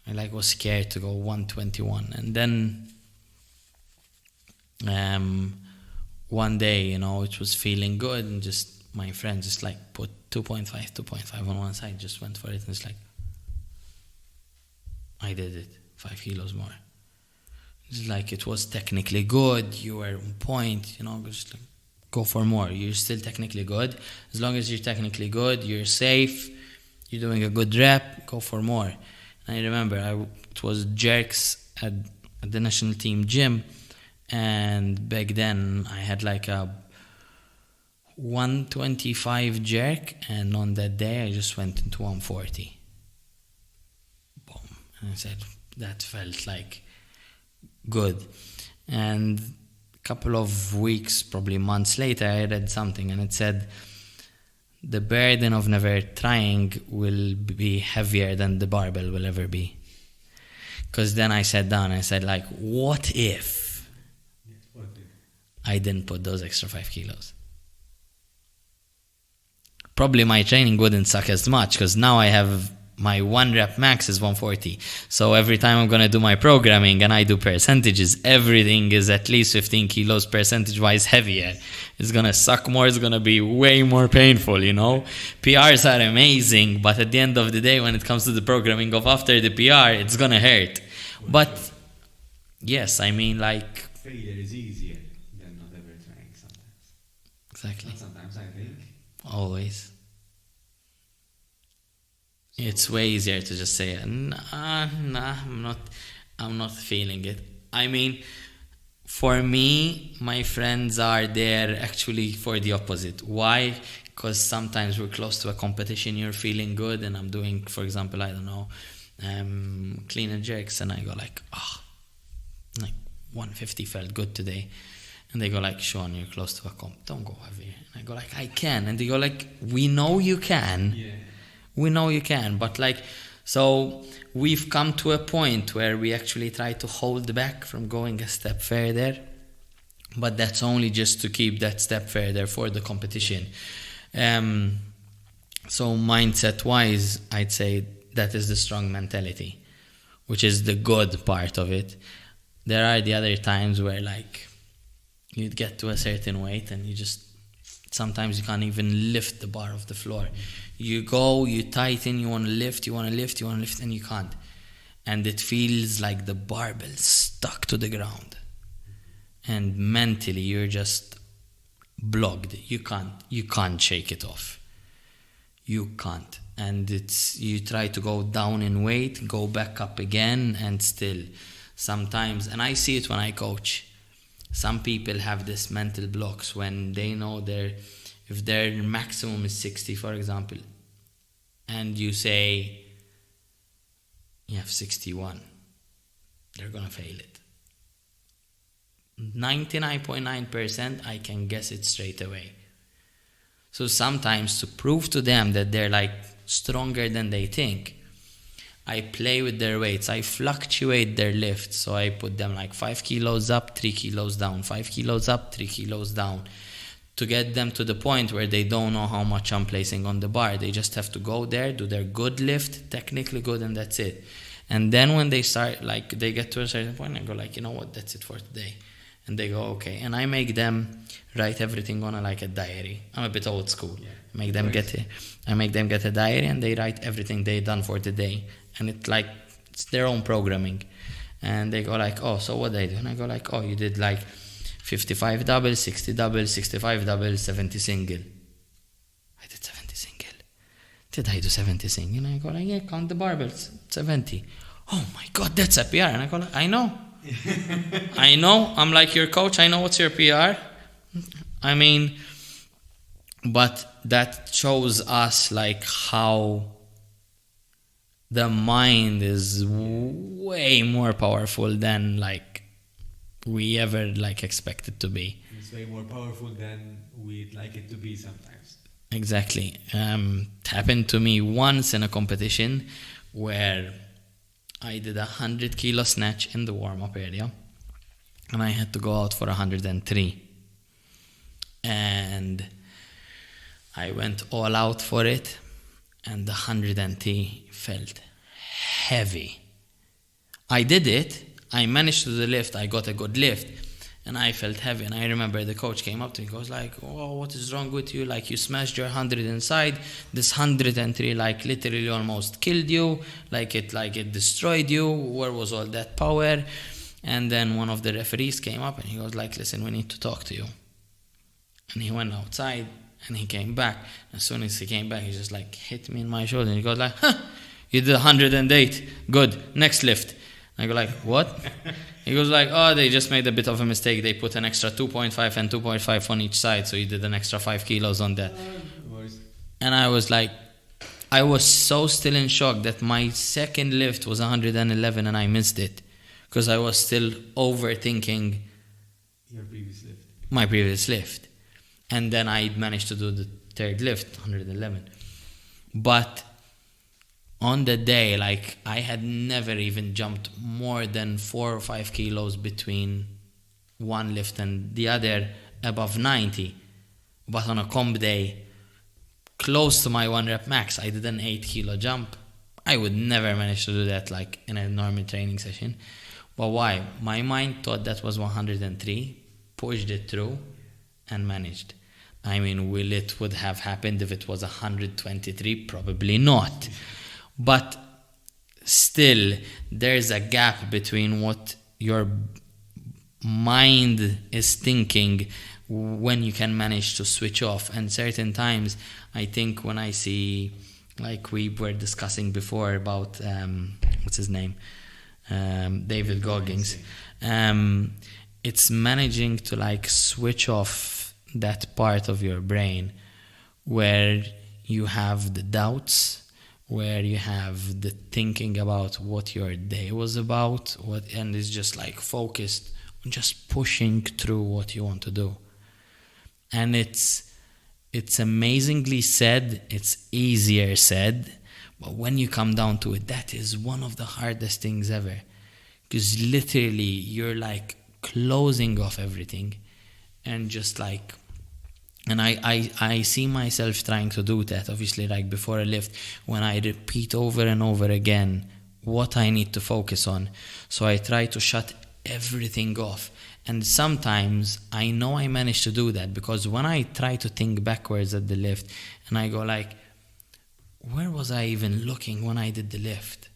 I like was scared to go 121. And then one day, you know, it was feeling good, and just my friend just like put 2.5 on one side, just went for it, and it's like, I did it, 5 kilos more. It's like, it was technically good, you were on point, you know, just like, go for more. You're still technically good. As long as you're technically good, you're safe, you're doing a good rep, go for more. And I remember it was jerks at the national team gym, and back then I had like a 125 jerk, and on that day I just went into 140. Boom. And I said, that felt like good. And a couple of weeks, probably months later, I read something, and it said the burden of never trying will be heavier than the barbell will ever be. Because then I sat down and I said, like, what if I didn't put those extra 5 kilos? Probably my training wouldn't suck as much, because now I have my 1 rep max is 140. So every time I'm going to do my programming and I do percentages, everything is at least 15 kilos percentage-wise heavier. It's going to suck more. It's going to be way more painful, you know. PRs are amazing, but at the end of the day, when it comes to the programming of after the PR, it's going to hurt. But yes, I mean, like... failure is easier than not ever trying sometimes. Exactly. Not sometimes, I think. Always. It's way easier to just say, nah, I'm not feeling it. I mean, for me, my friends are there actually for the opposite. Why? Because sometimes we're close to a competition, you're feeling good, and I'm doing, for example, I don't know, clean and jerks, and I go like, like 150 felt good today. And they go like, Shaun, you're close to a comp, don't go heavier. And I go like, I can. And they go like, we know you can. Yeah. We know you can, but like, so we've come to a point where we actually try to hold back from going a step further, but that's only just to keep that step further for the competition. So mindset-wise, I'd say that is the strong mentality, which is the good part of it. There are the other times where like you'd get to a certain weight and you just, sometimes you can't even lift the bar off the floor. You go, you tighten, you want to lift, and you can't. And it feels like the barbell's stuck to the ground. And mentally, you're just blocked. You can't shake it off. You can't. And you try to go down in weight, go back up again, and still sometimes, and I see it when I coach, some people have this mental blocks when they know if their maximum is 60, for example, and you say you have 61, they're gonna fail it. 99.9% I can guess it straight away. So sometimes, to prove to them that they're like stronger than they think, I play with their weights. I fluctuate their lifts. So I put them like 5 kilos up, 3 kilos down, 5 kilos up, 3 kilos down, to get them to the point where they don't know how much I'm placing on the bar. They just have to go there, do their good lift, technically good, and that's it. And then when they start, like, they get to a certain point, I go like, you know what, that's it for today. And they go, okay. And I make them write everything on a diary. I'm a bit old school. Yeah. I make them get a diary, and they write everything they done for the day. And it's their own programming. And they go like, oh, so what did I do? And I go like, oh, you did like 55 double, 60 double, 65 double, 70 single. I did 70 single. Did I do 70 single? And I go like, yeah, count the barbells, 70. Oh my God, that's a PR. And I go like, I know. I know. I'm like your coach. I know what's your PR. I mean, but that shows us like how the mind is way more powerful than like we ever like expect it to be. It's way more powerful than we'd like it to be sometimes. Exactly. It happened to me once in a competition where I did 100 kilo snatch in the warm-up area, and I had to go out for 103. And I went all out for it, and the 103 felt heavy. I did it. I managed to do the lift. I got a good lift. And I felt heavy. And I remember the coach came up to me. He goes like, oh, what is wrong with you? Like, you smashed your 100 inside. This 103, like, literally almost killed you. Like it destroyed you. Where was all that power? And then one of the referees came up and he goes like, listen, we need to talk to you. And he went outside and he came back. As soon as he came back, he just like hit me in my shoulder. And he goes like, you did 108. Good. Next lift. I go like, what? He goes like, oh, they just made a bit of a mistake. They put an extra 2.5 and 2.5 on each side. So you did an extra 5 kilos on that. And I was like, I was so still in shock that my second lift was 111 and I missed it. Because I was still overthinking my previous lift. And then I managed to do the third lift, 111. But on the day, like, I had never even jumped more than 4 or 5 kilos between one lift and the other above 90. But on a comp day, close to my 1 rep max, I did an 8 kilo jump. I would never manage to do that like in a normal training session. But why? My mind thought that was 103, pushed it through and managed. I mean, will it would have happened if it was 123? Probably not. But still, there's a gap between what your mind is thinking when you can manage to switch off. And certain times, I think when I see, like we were discussing before about, what's his name? David Goggins. It's managing to like switch off that part of your brain where you have the doubts, where you have the thinking about what your day was about, and it's just like focused on just pushing through what you want to do. And it's amazingly said, it's easier said, but when you come down to it, that is one of the hardest things ever. Because literally you're like closing off everything and just like, and I see myself trying to do that, obviously, like before a lift, when I repeat over and over again what I need to focus on. So I try to shut everything off. And sometimes I know I manage to do that because when I try to think backwards at the lift and I go like, where was I even looking when I did the lift?